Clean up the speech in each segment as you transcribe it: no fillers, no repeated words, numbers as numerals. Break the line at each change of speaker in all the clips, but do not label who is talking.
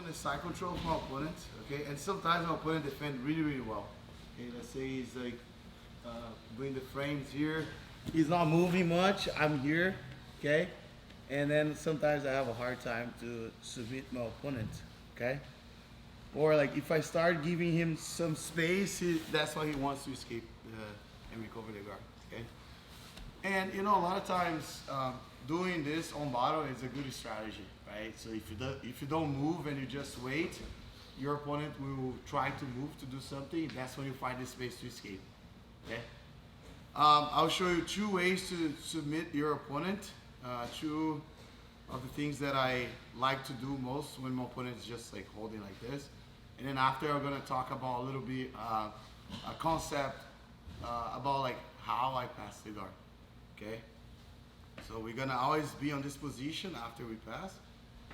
the side control of my opponent, okay? And sometimes my opponent defends really, really well. Okay, let's say he's like doing the frames here. He's not moving much, I'm here, okay? And then sometimes I have a hard time to submit my opponent, okay? Or like if I start giving him some space, that's why he wants to escape and recover the guard, okay? And you know, a lot of times doing this on battle is a good strategy, right? So if you don't move and you just wait, your opponent will try to move to do something. That's when you find the space to escape, okay? I'll show you 2 ways to submit your opponent. 2 of the things that I like to do most when my opponent is just like holding like this. And then after, I'm gonna talk about a little bit a concept about like how I pass the guard, okay? So we're gonna always be on this position after we pass,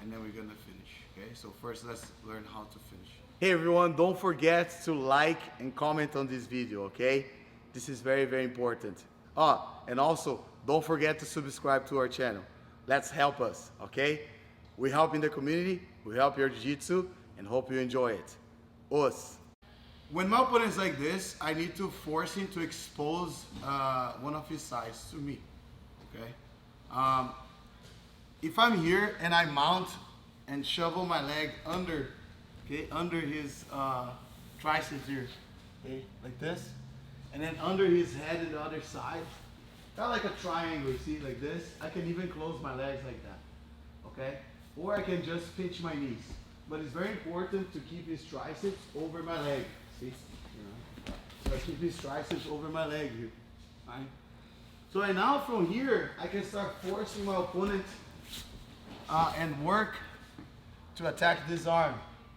and then we're gonna finish, okay? So first, let's learn how to finish. Hey everyone, don't forget to like and comment on this video, okay? This is very, very important. And also, don't forget to subscribe to our channel. Let's help us, okay? We help in the community, we help your jiu-jitsu, and hope you enjoy it. Us. When my opponent is like this, I need to force him to expose one of his sides to me, okay? If I'm here and I mount and shovel my leg under, okay, under his triceps here, okay, like this, and then under his head on the other side, kind of like a triangle, you see, like this. I can even close my legs like that, okay? Or I can just pinch my knees. But it's very important to keep his triceps over my leg, see? So I keep his triceps over my leg here, right? So right now from here, I can start forcing my opponent and work to attack this arm,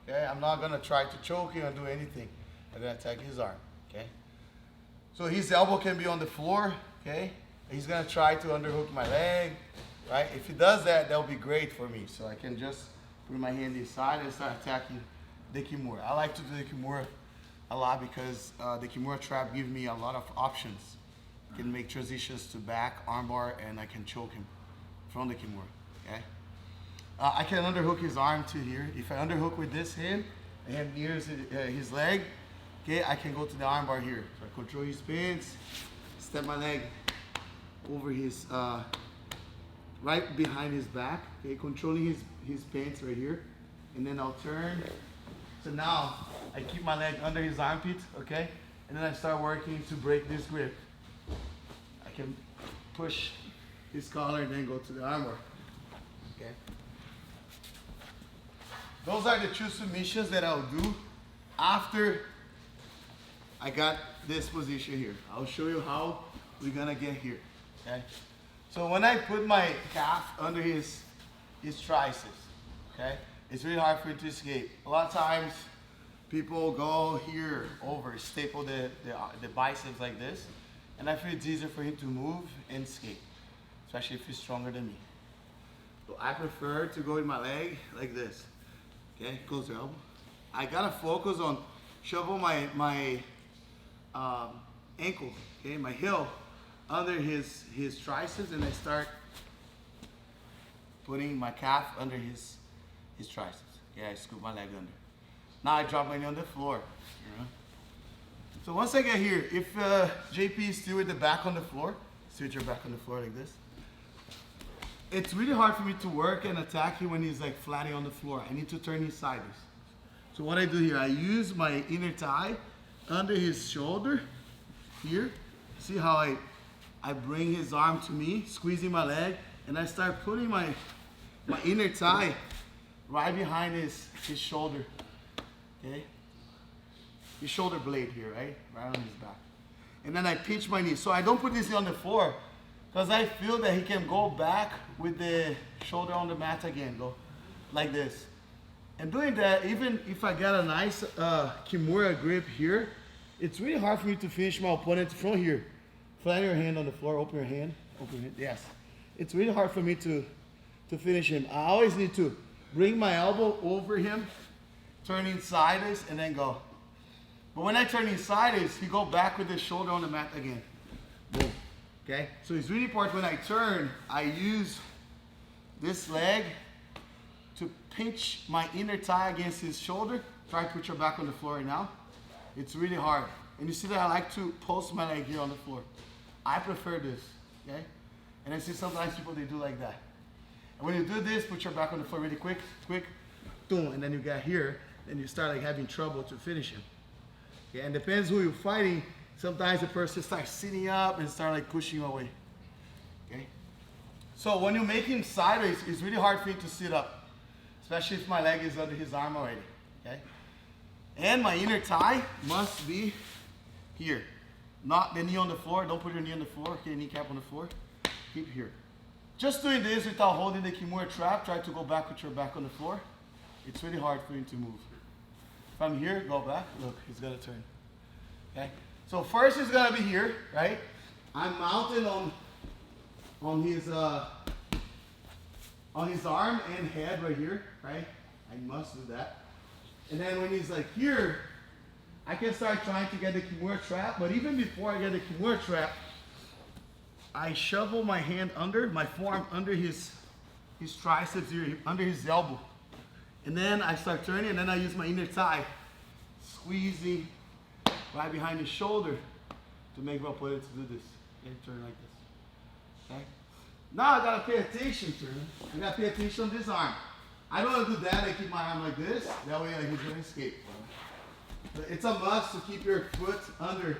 okay? I'm not gonna try to choke him or do anything. I'm gonna attack his arm, okay? So his elbow can be on the floor, okay? He's gonna try to underhook my leg, right? If he does that, that'll be great for me. So I can just put my hand inside and start attacking the Kimura. I like to do the Kimura a lot because the Kimura trap gives me a lot of options. I can make transitions to back, armbar, and I can choke him from the Kimura, okay? I can underhook his arm to here. If I underhook with this hand and near his leg, okay, I can go to the armbar here. So I control his pants, step my leg over his, right behind his back, okay, controlling his pants right here. And then I'll turn. So now I keep my leg under his armpit, okay? And then I start working to break this grip. I can push his collar and then go to the armbar, okay? Those are the 2 submissions that I'll do after I got this position here. I'll show you how we're gonna get here, okay? So when I put my calf under his triceps, okay, it's really hard for it to escape. A lot of times people go here over, staple the biceps like this, and I feel it's easier for him to move and escape, especially if he's stronger than me. So I prefer to go with my leg like this, okay, close your elbow. I gotta focus on shovel my ankle, okay, my heel under his triceps, and I start putting my calf under his triceps. Okay, I scoop my leg under. Now I drop my knee on the floor. You know? So once I get here, if JP is still with the back on the floor, sit with your back on the floor like this. It's really hard for me to work and attack him when he's like flatty on the floor. I need to turn him sideways. So what I do here, I use my inner thigh under his shoulder here. See how I bring his arm to me, squeezing my leg, and I start putting my inner thigh right behind his shoulder, okay? His shoulder blade here, right on his back. And then I pinch my knee. So I don't put this on the floor because I feel that he can go back with the shoulder on the mat again, go like this. And doing that, even if I get a nice Kimura grip here, it's really hard for me to finish my opponent from here. Flatten your hand on the floor, open your hand, yes. It's really hard for me to finish him. I always need to bring my elbow over him, turning sideways, and then go. But when I turn him sideways, he go back with his shoulder on the mat again. Boom, okay? So it's really important when I turn, I use this leg to pinch my inner thigh against his shoulder. Try to put your back on the floor right now. It's really hard. And you see that I like to post my leg here on the floor. I prefer this, okay? And I see sometimes people, they do like that. And when you do this, put your back on the floor really quick, boom, and then you get here, and you start like having trouble to finish him. Okay, and depends who you're fighting. Sometimes the person starts sitting up and start like pushing away. Okay. So when you're making sideways, it's really hard for you to sit up, especially if my leg is under his arm already. Okay. And my inner thigh must be here, not the knee on the floor. Don't put your knee on the floor. Okay, kneecap on the floor. Keep here. Just doing this without holding the Kimura trap. Try to go back with your back on the floor. It's really hard for you to move. From here, go back. Look, he's gonna turn. Okay. So first he's gonna be here, right? I'm mounted on his arm and head right here, right? I must do that. And then when he's like here, I can start trying to get the Kimura trap. But even before I get the Kimura trap, I shovel my hand under, my forearm under his triceps here, under his elbow. And then I start turning, and then I use my inner thigh, squeezing right behind his shoulder to make my opponent to do this. And turn like this. Okay? Now I gotta pay attention to him. I gotta pay attention on this arm. I don't wanna do that. I keep my arm like this. That way he's gonna escape. But it's a must to keep your foot under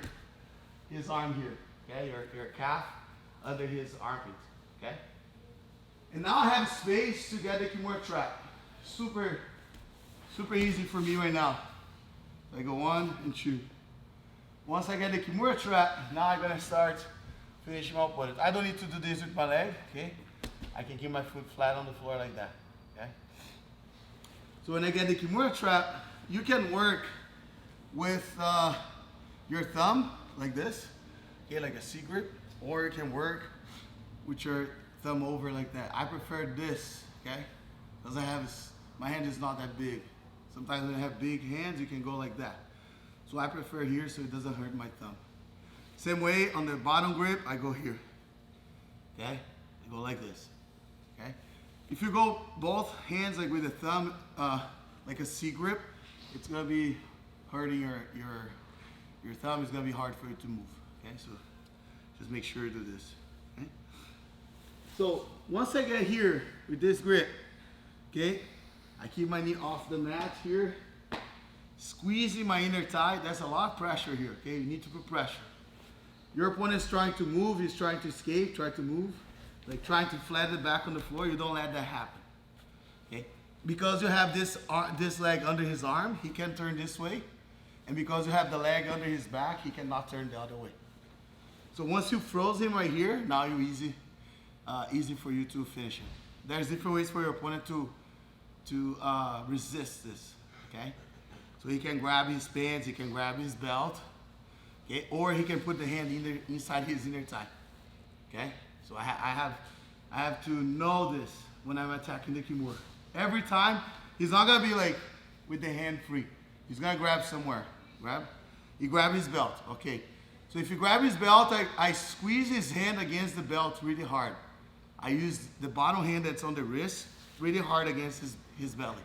his arm here. Okay? Your calf under his armpit. Okay? And now I have space to get the Kimura trap. Super easy for me right now. I go 1 and 2. Once I get the Kimura trap, now I'm gonna start finishing my opponent. I don't need to do this with my leg, okay? I can keep my foot flat on the floor like that, okay? So when I get the Kimura trap, you can work with your thumb like this, okay, like a C grip, or you can work with your thumb over like that. I prefer this, okay? Because my hand is not that big. Sometimes when I have big hands, you can go like that. So I prefer here so it doesn't hurt my thumb. Same way on the bottom grip, I go here. Okay? I go like this. Okay? If you go both hands like with the thumb, like a C grip, it's gonna be hurting your thumb. It's gonna be hard for you to move. Okay? So just make sure you do this. Okay? So once I get here with this grip, okay, I keep my knee off the mat here, squeezing my inner thigh. That's a lot of pressure here, okay? You need to put pressure. Your opponent is trying to move, he's trying to escape, try to move, like trying to flatten it back on the floor. You don't let that happen, okay? Because you have this leg under his arm, he can turn this way. And because you have the leg under his back, he cannot turn the other way. So once you froze him right here, now you're easy for you to finish him. There's different ways for your opponent to resist this, okay? So he can grab his pants, he can grab his belt, okay? Or he can put the hand inside his inner thigh, okay? So I have to know this when I'm attacking the Kimura. Every time, he's not gonna be like with the hand free. He's gonna grab somewhere, He grab his belt, okay? So if you grab his belt, I squeeze his hand against the belt really hard. I use the bottom hand that's on the wrist really hard against his belly.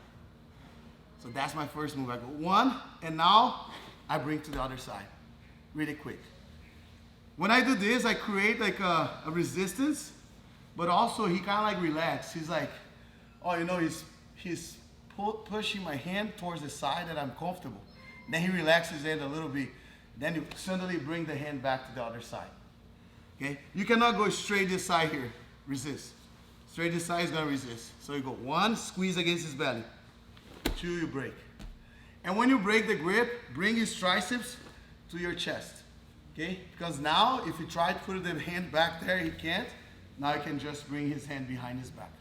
So that's my first move. I go 1, and now I bring to the other side, really quick. When I do this, I create like a resistance, but also he kind of like relax. He's like, oh, you know, he's pushing my hand towards the side that I'm comfortable. Then he relaxes his hand a little bit. Then you suddenly bring the hand back to the other side. Okay? You cannot go straight this side here. Resist. Straight this side is gonna resist. So you go 1, squeeze against his belly. 2, you break. And when you break the grip, bring his triceps to your chest. Okay? Because now, if you try to put the hand back there, he can't. Now he can just bring his hand behind his back.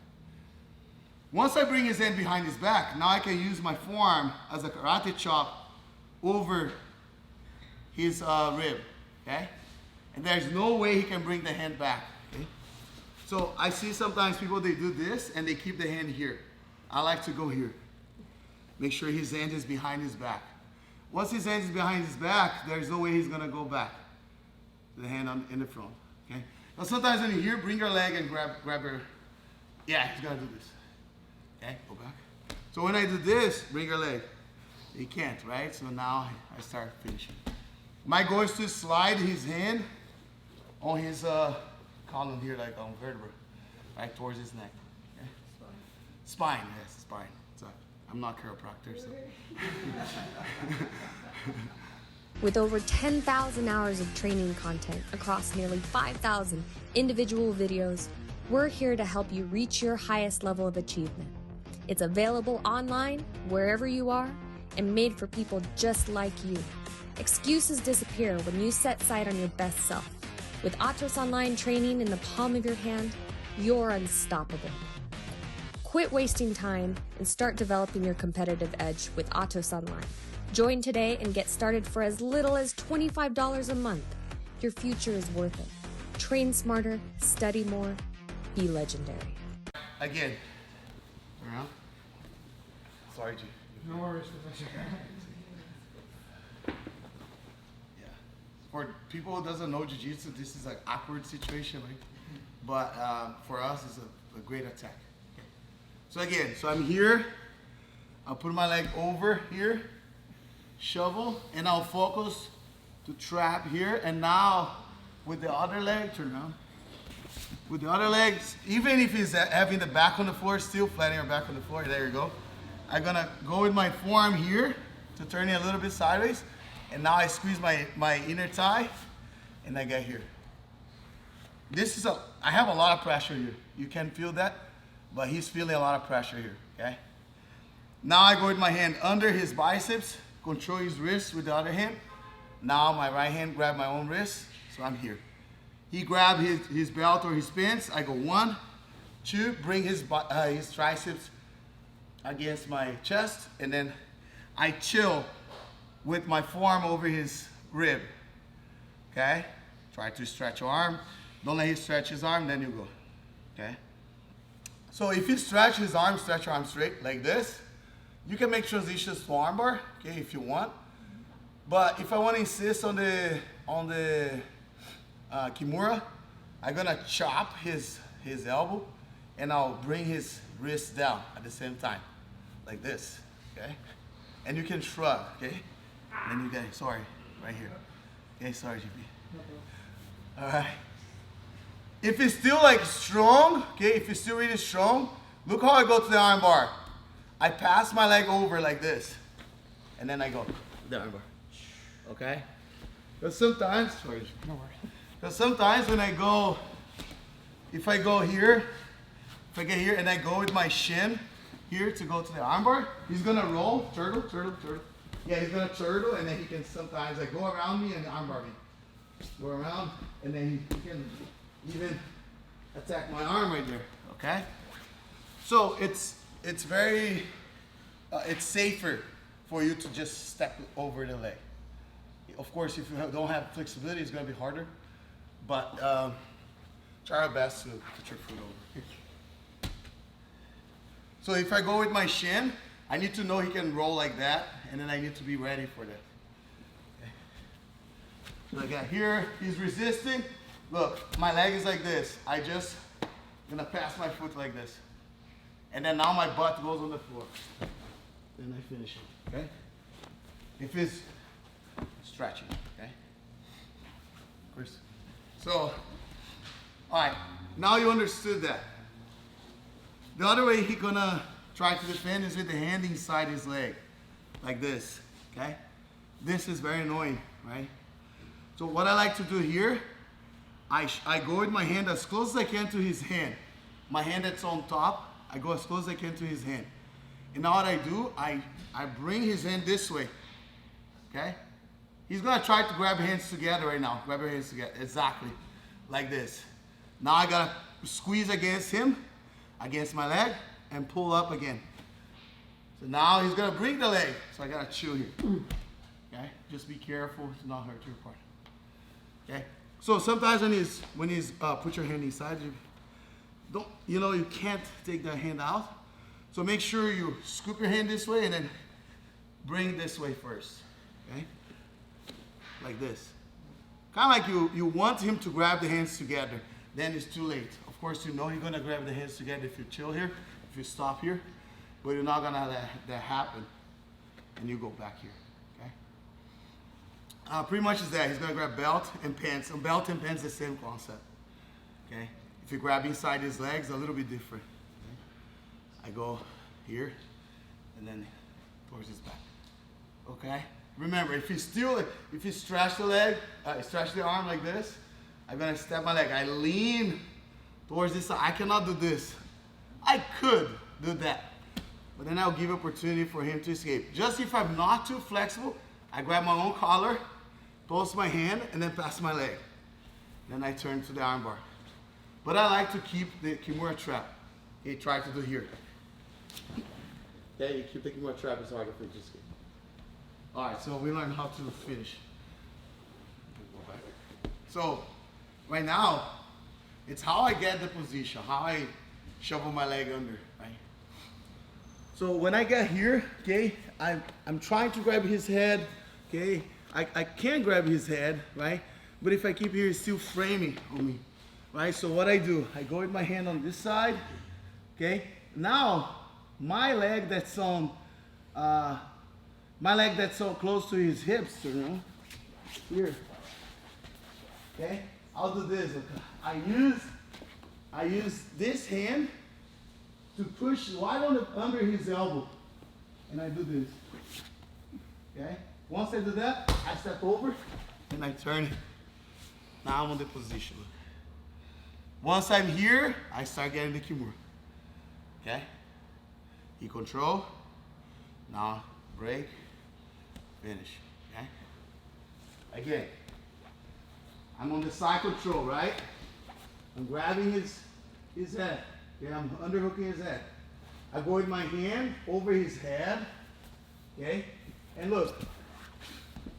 Once I bring his hand behind his back, now I can use my forearm as a karate chop over his rib. Okay? And there's no way he can bring the hand back. Okay? So I see sometimes people, they do this and they keep the hand here. I like to go here. Make sure his hand is behind his back. Once his hand is behind his back, there's no way he's gonna go back. The hand in the front, okay? Now sometimes when you're here, bring your leg and grab your, yeah, he's gonna do this. Okay, go back. So when I do this, bring your leg. You can't, right? So now I start finishing. My goal is to slide his hand on his column here, like on vertebra, right towards his neck. Okay? Spine, yes, spine. So I'm not a chiropractor, so.
With over 10,000 hours of training content across nearly 5,000 individual videos, we're here to help you reach your highest level of achievement. It's available online, wherever you are, and made for people just like you. Excuses disappear when you set sight on your best self. With Atos Online training in the palm of your hand, you're unstoppable. Quit wasting time and start developing your competitive edge with Atos Online. Join today and get started for as little as $25 a month. Your future is worth it. Train smarter, study more, be legendary.
Again. Around. Sorry, G.
No worries, Professor.
Yeah. For people who doesn't know Jiu-Jitsu, this is like awkward situation, right? But for us, it's a great attack. Okay. So again, so I'm here. I'll put my leg over here, shovel, and I'll focus to trap here. And now with the other leg, turn around. With the other legs, even if he's having the back on the floor, still flattening your back on the floor, there you go. I'm gonna go with my forearm here to turn it a little bit sideways. And now I squeeze my inner thigh and I get here. I have a lot of pressure here. You can feel that, but he's feeling a lot of pressure here, okay? Now I go with my hand under his biceps, control his wrist with the other hand. Now my right hand grab my own wrist, so I'm here. He grab his belt or his pants. I go 1, 2, bring his triceps against my chest, and then I chill with my forearm over his rib. Okay? Try to stretch your arm. Don't let him stretch his arm, then you go. Okay? So if you stretch his arm, stretch your arm straight like this. You can make transitions to armbar, okay, if you want. But if I want to insist on the Kimura, I'm gonna chop his elbow and I'll bring his wrist down at the same time, like this, okay? And you can shrug, okay? And you get, sorry, right here. Okay, sorry, GP. All right. If it's still like strong, okay, if it's still really strong, look how I go to the arm bar. I pass my leg over like this, and then I go to the arm bar, okay? Because sometimes, sorry, no worries. Because sometimes when I go, if I go here, if I get here and I go with my shin here to go to the armbar, he's gonna roll, turtle. Yeah, he's gonna turtle, and then he can sometimes like go around me and armbar me. Go around, and then he can even attack my arm right there, okay? So it's very, it's safer for you to just step over the leg. Of course, if you don't have flexibility, it's gonna be harder. But try our best to put your foot over. So if I go with my shin, I need to know he can roll like that, and then I need to be ready for that. Okay. So again, here he's resisting. Look, my leg is like this. I just gonna pass my foot like this, and then now my butt goes on the floor. Then I finish it. Okay. If it's stretching, okay. Chris. So, all right, now you understood that. The other way he's gonna try to defend is with the hand inside his leg, like this, okay? This is very annoying, right? So what I like to do here, I go with my hand as close as I can to his hand. My hand that's on top, I go as close as I can to his hand. And now what I do, I bring his hand this way, okay? He's gonna try to grab hands together right now. Grab your hands together, exactly, like this. Now I gotta squeeze against him, against my leg, and pull up again. So now he's gonna bring the leg, so I gotta chill here. Okay, just be careful to not hurt your part. Okay, so sometimes when he's put your hand inside, you can't take that hand out. So make sure you scoop your hand this way and then bring it this way first. Okay. Like this. Kind of like you want him to grab the hands together, then it's too late. Of course, you know you're gonna grab the hands together if you chill here, if you stop here. but you're not gonna let that happen. And you go back here, okay? Pretty much is that. He's gonna grab belt and pants. And belt and pants, the same concept, okay? If you grab inside his legs, a little bit different. Okay? I go here, and then towards his back, okay? Remember, if you stretch the leg, stretch the arm like this, I'm gonna step my leg. I lean towards this side. I cannot do this. I could do that, but then I'll give opportunity for him to escape. Just if I'm not too flexible, I grab my own collar, post my hand, and then pass my leg. Then I turn to the armbar. But I like to keep the Kimura trap. Okay, try to do here. Okay, you keep the Kimura trap, it's harder for you to escape. All right, so we learned how to finish. So right now, it's how I get the position, how I shovel my leg under, right? So when I get here, okay, I'm trying to grab his head, okay? I can grab his head, right? But if I keep here, he's still framing on me, right? So what I do, I go with my hand on this side, okay? Now, my leg that's so close to his hips, you know, here, okay? I'll do this. Okay? I use this hand to push right under his elbow, and I do this. Okay? Once I do that, I step over and I turn it. Now I'm on the position. Once I'm here, I start getting the Kimura. Okay? He control. Now break, finish. Okay? Again. I'm on the side control, right? I'm grabbing his head. Okay, I'm underhooking his head. I go with my hand over his head. Okay? And look,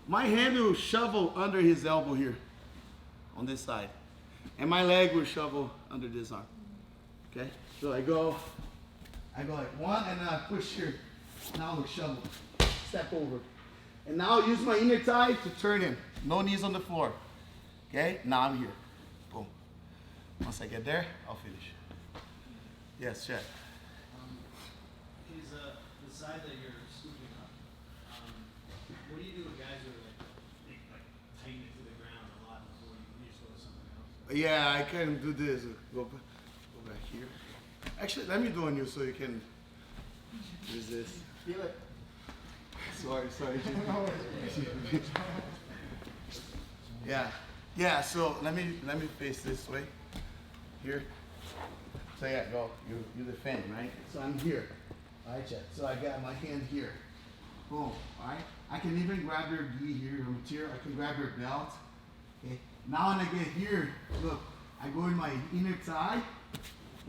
my hand will shovel under his elbow here on this side. And my leg will shovel under this arm. Okay? So I go like one and then I push here. Now look, shovel. Step over. And now I'll use my inner thigh to turn him. No knees on the floor. Okay, now I'm here. Boom. Once I get there, I'll finish. Yes, check.
Is the side that you're scooping up, what do you do with guys who are like tighten it to the ground a lot before you just go to something else?
Yeah, I can do this. Go back here. Actually, let me do on you so you can resist.
Feel it.
Sorry. Yeah, so let me face this way. Here. So yeah, go. You defend, right? So I'm here. Alright, check. So I got my hand here. Boom. Alright? I can even grab your gi here, your material. I can grab your belt. Okay. Now when I get here, look, I go in my inner thigh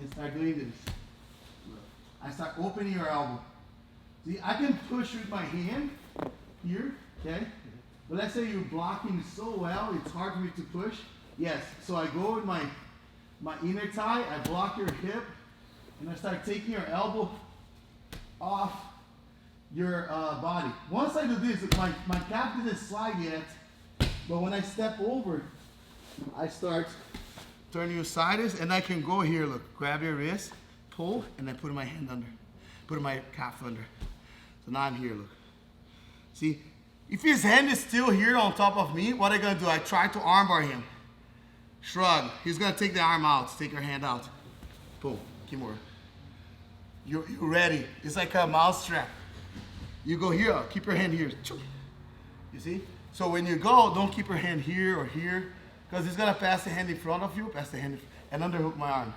and start doing this. Look. I start opening your elbow. See, I can push with my hand here, okay? But let's say you're blocking so well, it's hard for me to push. Yes, so I go with my inner thigh, I block your hip, and I start taking your elbow off your body. Once I do this, my calf didn't slide yet, but when I step over, I start turning you sideways, and I can go here, look, grab your wrist, pull, and then put my hand under, put my calf under. So now I'm here, look. See, if his hand is still here on top of me, what am I gonna do? I try to armbar him. Shrug. He's gonna take the arm out, take your hand out. Boom, Kimura. You're ready. It's like a mouse trap. You go here, keep your hand here. You see? So when you go, don't keep your hand here or here, because he's gonna pass the hand in front of you, pass the hand and underhook my arm.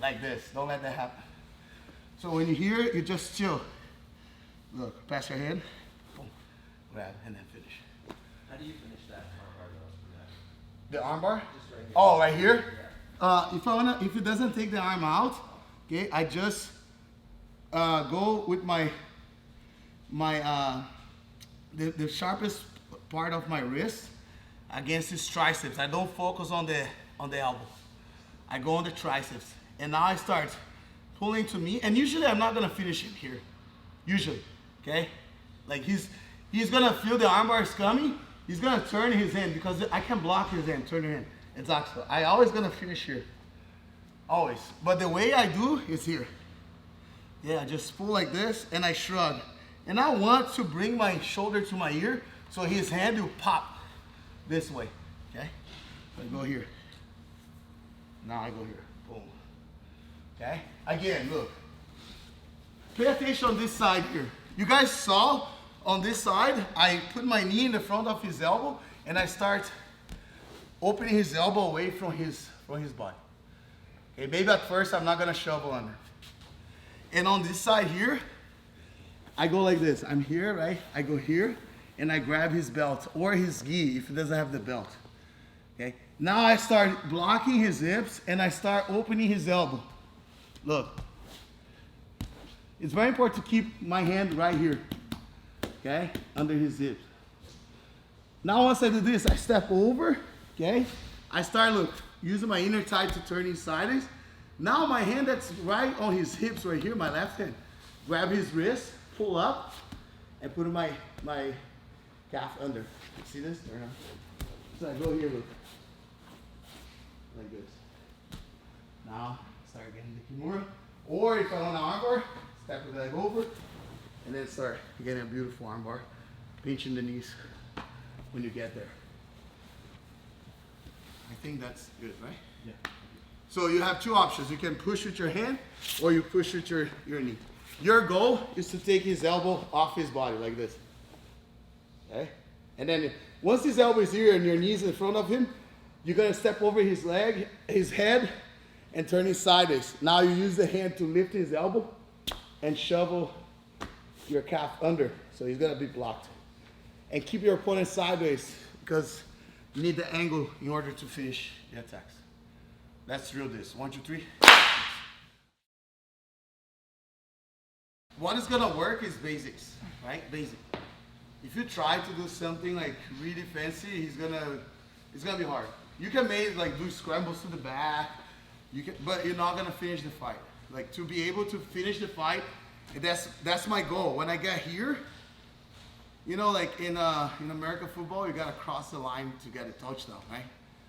Like this, don't let that happen. So when you're here, you just chill. Look, pass your hand, boom, grab, and then finish.
How do you finish that armbar though?
The armbar?
Just right here.
Oh, right here? Yeah. If it doesn't take the arm out, okay, I just go with the sharpest part of my wrist against his triceps. I don't focus on the elbow. I go on the triceps, and now I start pulling to me. And usually I'm not gonna finish him here. Usually, okay? Like he's gonna feel the armbar is coming. He's gonna turn his hand because I can block his hand, turn your hand. Exactly. I always gonna finish here. Always. But the way I do is here. Yeah, I just pull like this and I shrug. And I want to bring my shoulder to my ear so his hand will pop this way, okay? So I go here. Now I go here, boom. Okay, again, look. Pay attention on this side here. You guys saw on this side, I put my knee in the front of his elbow and I start opening his elbow away from his body. Okay, maybe at first I'm not gonna shovel under. And on this side here, I go like this. I'm here, right? I go here and I grab his belt or his gi if he doesn't have the belt. Okay, now I start blocking his hips and I start opening his elbow. Look, it's very important to keep my hand right here, okay, under his hips. Now once I do this, I step over, okay? I start, look, using my inner thigh to turn his sideways. Now my hand that's right on his hips right here, my left hand, grab his wrist, pull up, and put my calf under. See this? Or no? So I go here, look. Like this. Now, start getting the kimura. Or if I want an armbar, step the leg over, and then start getting a beautiful armbar. Pinching the knees when you get there. I think that's good, right?
Yeah.
So you have two options. You can push with your hand, or you push with your knee. Your goal is to take his elbow off his body, like this. Okay? And then once his elbow is here and your knees in front of him, you're gonna step over his leg, his head, and turn him sideways. Now you use the hand to lift his elbow and shovel your calf under. So he's gonna be blocked. And keep your opponent sideways because you need the angle in order to finish the attacks. Let's drill this. 1, 2, 3. What is gonna work is basics, right? Basic. If you try to do something like really fancy, it's gonna be hard. You can make like do scrambles to the back, but you're not gonna finish the fight. Like to be able to finish the fight, that's my goal. When I get here, you know, like in American football, you gotta cross the line to get a touchdown, right?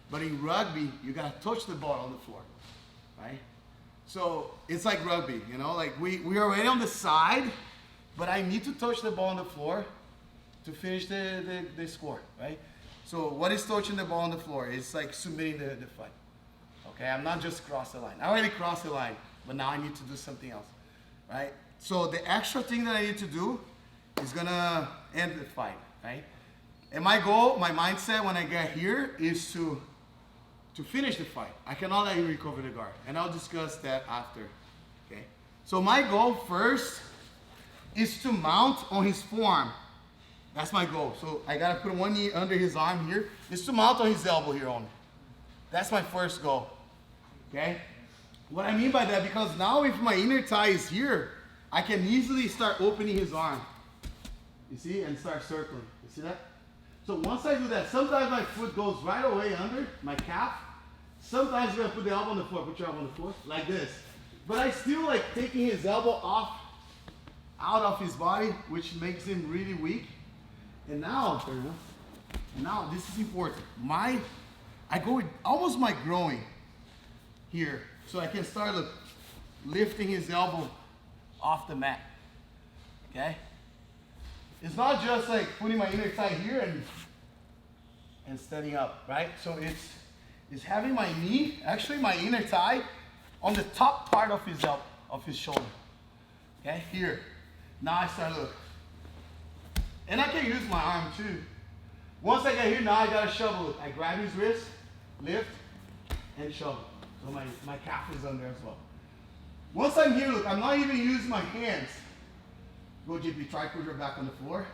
But in rugby, you gotta touch the ball on the floor, right? So it's like rugby, you know, like we are already on the side, but I need to touch the ball on the floor to finish the score, right? So what is touching the ball on the floor? It's like submitting the fight. Okay, I'm not just cross the line. I already crossed the line, but now I need to do something else, right? So the extra thing that I need to do is gonna end the fight, right? And my goal, my mindset when I get here is to finish the fight. I cannot let him recover the guard, and I'll discuss that after, okay? So my goal first is to mount on his forearm. That's my goal. So I gotta put one knee under his arm here. Is to mount on his elbow here only. That's my first goal, okay? What I mean by that, because now if my inner thigh is here, I can easily start opening his arm. You see, and start circling. You see that? So once I do that, sometimes my foot goes right away under my calf. Sometimes you're gonna put the elbow on the floor. Put your elbow on the floor, like this. But I still like taking his elbow off, out of his body, which makes him really weak. And now this is important. I go with almost my groin here, so I can start lifting his elbow off the mat. Okay? It's not just like putting my inner thigh here and standing up, right? So it's having my knee, actually my inner thigh, on the top part of his shoulder. Okay, here. Now I start look. And I can use my arm too. Once I get here, now I gotta shovel. I grab his wrist, lift, and shovel. So my calf is under as well. Once I'm here, look, I'm not even using my hands. Go JP, try put your back on the floor.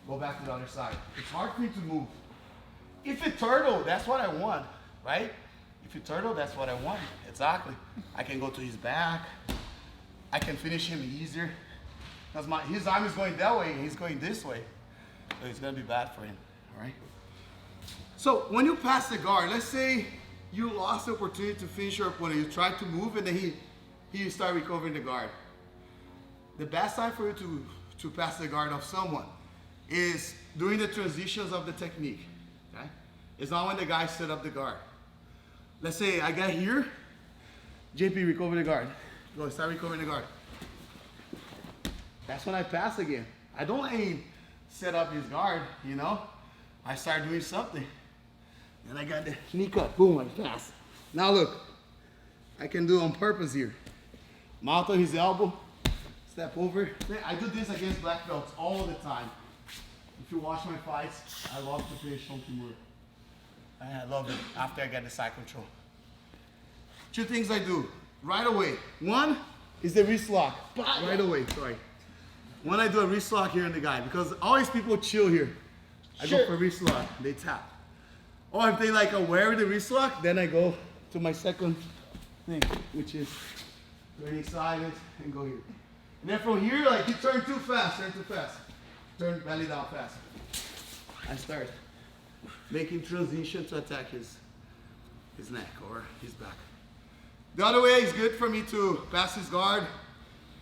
Go back to the other side. It's hard for me to move. If you turtle, that's what I want, right? If you turtle, that's what I want. Exactly. I can go to his back. I can finish him easier. Because his arm is going that way and he's going this way. So it's gonna be bad for him, all right? So when you pass the guard, let's say you lost the opportunity to finish your opponent. You tried to move and then he start recovering the guard. The best time for you to pass the guard of someone is during the transitions of the technique, okay? It's not when the guy set up the guard. Let's say I get here, JP recover the guard. Go, start recovering the guard. That's when I pass again. I don't let him set up his guard, you know. I start doing something. And I got the knee cut, boom, I pass. Now look, I can do it on purpose here. Mount on his elbow, step over. I do this against black belts all the time. If you watch my fights, I love to play Shon Kimura. I love it after I get the side control. Two things I do right away. One is the wrist lock, right away, sorry. When I do a wrist lock here on the guy, because always people chill here. I go for wrist lock, they tap. Or if they like aware of the wrist lock, then I go to my second thing, which is turn inside it and go here. And then from here, like you turn too fast, turn belly down fast. I start making transition to attack his neck or his back. The other way is good for me to pass his guard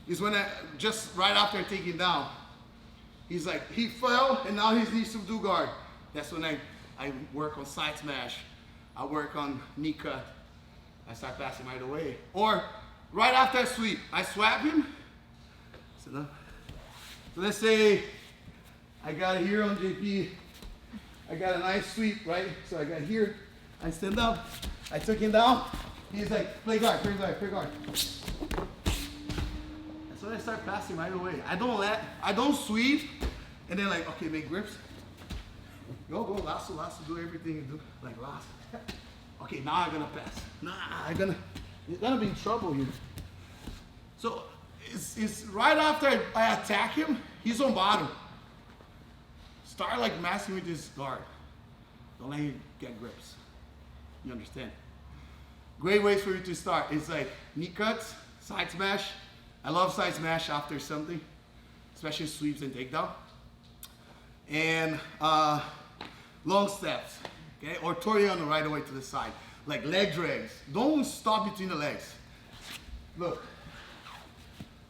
is when I, just right after taking down, he's like, he fell and now he needs to do guard. That's when I work on side smash. I work on knee cut. I start passing right away. Or right after I sweep, I swap him. So let's say I got here on JP, I got a nice sweep, right? So I got here, I stand up, I took him down. He's like, play guard, play guard, play guard. That's when I start passing right away. I don't sweep and then like, okay, make grips. Go, lasso, do everything you do, like lasso. Okay, now I'm gonna pass. You're gonna be in trouble here. So it's right after I attack him, he's on bottom. Start like messing with his guard. Don't let him get grips. You understand? Great ways for you to start. It's like knee cuts, side smash. I love side smash after something, especially sweeps and takedown. And long steps, okay? Or Toriano right away to the side. Like leg drags. Don't stop between the legs. Look.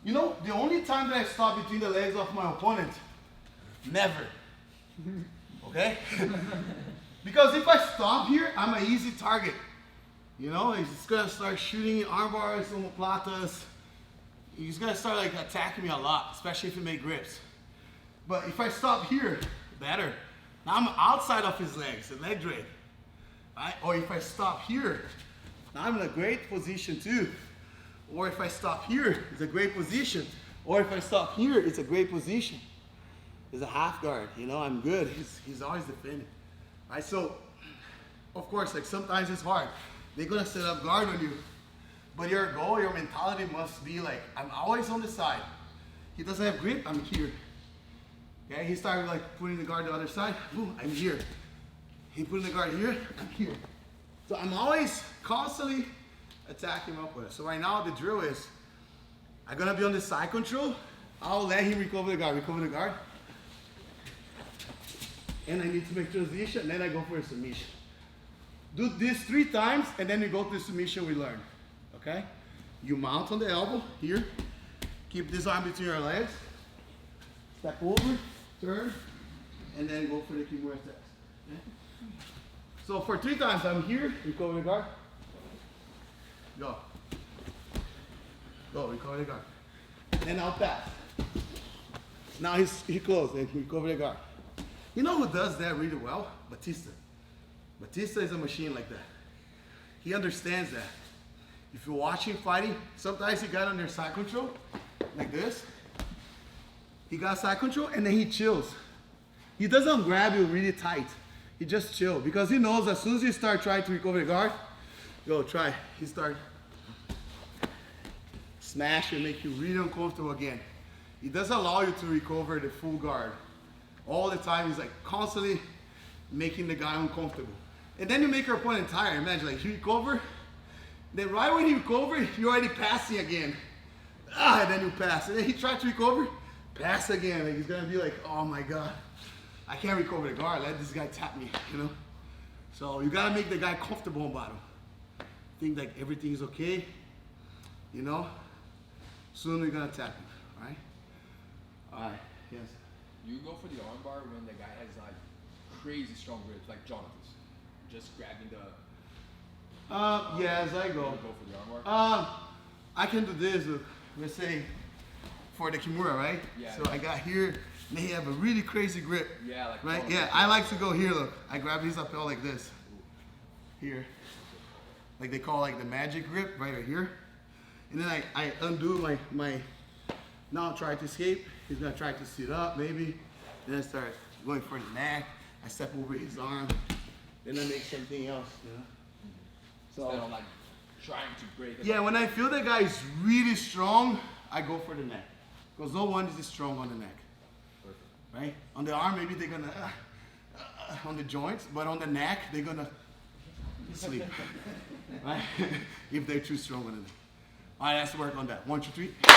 You know, the only time that I stop between the legs of my opponent, never. Okay? Because if I stop here, I'm an easy target. You know, he's just gonna start shooting arm bars, omoplatas. He's gonna start like attacking me a lot, especially if he make grips. But if I stop here, better. Now I'm outside of his legs, a leg drag. Right? Or if I stop here, now I'm in a great position too. Or if I stop here, it's a great position. Or if I stop here, it's a great position. It's a half guard, you know, I'm good. He's always defending. Right? So, of course, like sometimes it's hard. They're gonna set up guard on you. But your goal, your mentality must be like, I'm always on the side. He doesn't have grip, I'm here. Okay, he started like putting the guard the other side, boom, I'm here. He putting the guard here, I'm here. So I'm always constantly attacking him up with it. So right now the drill is, I'm gonna be on the side control, I'll let him recover the guard. And I need to make transition, and then I go for a submission. Do this 3 times, and then you go to the submission we learned, okay? You mount on the elbow, here. Keep this arm between your legs. Step over, turn, and then go for the Kimura steps. Okay? So for 3 times, I'm here, recover the guard. Go. Go, recover the guard. And I'll pass. Now he closed, and recover the guard. You know who does that really well? Batista. Batista is a machine like that. He understands that. If you're watching fighting, sometimes he got on their side control, like this. He got side control and then he chills. He doesn't grab you really tight. He just chill because he knows as soon as you start trying to recover the guard, go try. He start smash and make you really uncomfortable again. He doesn't allow you to recover the full guard. All the time he's like constantly making the guy uncomfortable. And then you make your opponent tired. Imagine like you recover, then right when you recover, you're already passing again. And then you pass. And then he tried to recover, pass again. Like he's gonna be like, oh my God, I can't recover the guard. Let this guy tap me, you know? So you gotta make the guy comfortable on bottom. Think like everything's okay, you know? Soon we're gonna tap him, all right? All right, yes.
You go for the armbar when the guy has like crazy strong grips, like Jonathan's. Just grabbing the.
Yes, I go.
You go for the armbar.
I can do this. Look, let's say for the Kimura, right?
Yeah.
So I got here, and they have a really crazy grip.
Yeah, like
right? Yeah, I like to go here, look. I grab his lapel like this. Here. Like they call like the magic grip, right here. And then I undo my now try to escape. He's gonna try to sit up, maybe. And then start going for the neck. I step over his arm. Then I make something else, you know? So,
instead of like trying to break it.
yeah, when I feel the guy is really strong, I go for the neck. Because no one is strong on the neck.
Perfect.
Right? On the arm, maybe they're gonna, on the joints, but on the neck, they're gonna sleep. Right? If they're too strong on the neck. All right, let's work on that. 1, 2, 3, go.